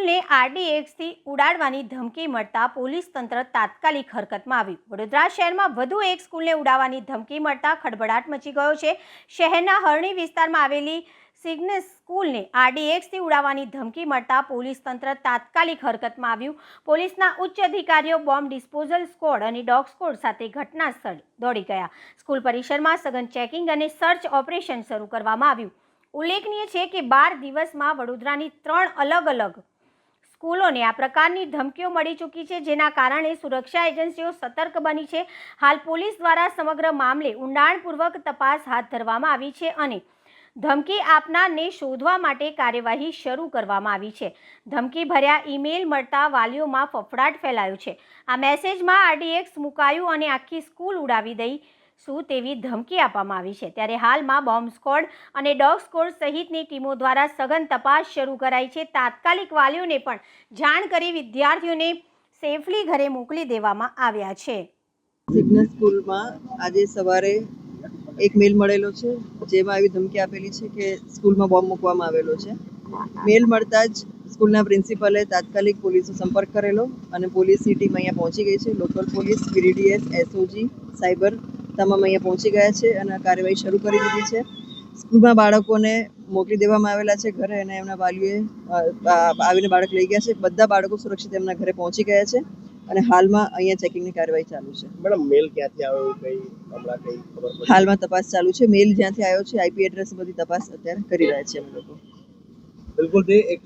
સ્કૂલને આરડીએક્સથી ઉડાડવાની ધમકી મળતા પોલીસ તંત્ર તાત્કાલિક હરકતમાં આવ્યું। વડોદરા શહેરમાં વધુ એક સ્કૂલને ઉડાડવાની ધમકી મળતા ખળભળાટ મચી ગયો છે। શહેરના હરણી વિસ્તારમાં આવેલી સિગ્નસ સ્કૂલને આરડીએક્સથી ઉડાડવાની ધમકી મળતા પોલીસ તંત્ર તાત્કાલિક હરકતમાં આવ્યું। પોલીસના ઉચ્ચ અધિકારીઓ બોમ્બ ડિસ્પોઝલ સ્ક્વોડ અને ડોગ સ્ક્વોડ સાથે ઘટના સ્થળે દોડી ગયા। સ્કૂલ પરિસરમાં સઘન ચેકિંગ અને સર્ચ ઓપરેશન શરૂ કરવામાં આવ્યું। ઉલ્લેખનીય છે કે 12 દિવસમાં વડોદરાની 3 અલગ-અલગ સ્કૂલોને આ પ્રકારની ધમકીઓ મળી ચૂકી છે, જેના કારણે સુરક્ષા એજન્સીઓ સતર્ક બની છે। હાલ પોલીસ દ્વારા સમગ્ર મામલે ઊંડાણપૂર્વક તપાસ હાથ ધરવામાં આવી છે અને ધમકી આપનારને શોધવા માટે કાર્યવાહી શરૂ કરવામાં આવી છે। ધમકી ભર્યા ઈમેલ મળતા વાલીઓમાં ફફડાટ ફેલાયો છે। આ મેસેજમાં આરડીએક્સ મુકાયું અને આખી સ્કૂલ ઉડાવી દઈશું તેવી ધમકી આપવામાં આવી છે। ત્યારે હાલમાં બોમ્બ સ્ક્વોડ અને ડોગ સ્ક્વોડ સહિતની ટીમો દ્વારા સઘન તપાસ શરૂ કરાઈ છે। તાત્કાલિક વાલીઓને પણ જાણ કરી વિદ્યાર્થીઓને સેફલી ઘરે મોકલી દેવામાં આવ્યા છે। સિગ્નસ સ્કૂલમાં આજે સવારે એક મેલ મળેલો છે, જેમાં આવી ધમકી આપેલી છે કે સ્કૂલમાં બોમ્બ મૂકવામાં આવેલો છે। મેલ મળતા જ સ્કૂલના પ્રિન્સિપલે તાત્કાલિક પોલીસનો સંપર્ક કરેલો અને પોલીસની ટીમ અહીંયા પહોંચી ગઈ છે। Local police, BDDS, SOG, cyber તમામ અહીંયા પહોંચી ગયા છે અને કાર્યવાહી શરૂ કરી દીધી છે। સ્કૂલમાં બાળકોને મોકલી દેવામાં આવેલા છે ઘરે અને એમના વાલીઓએ આવીને બાળક લઈ ગયા છે। બધા બાળકો સુરક્ષિત એમના ઘરે પહોંચી ગયા છે અને હાલમાં અહીંયા ચેકિંગની કાર્યવાહી ચાલુ છે। મેડમ, મેલ ક્યાંથી આવ્યો કઈ ખબર પડી? હાલમાં તપાસ ચાલુ છે। મેલ જ્યાંથી આવ્યો છે, આઈપી એડ્રેસ બધી તપાસ અત્યારે કરી રહ્યા છે અમે લોકો। બિલકુલ, તે એક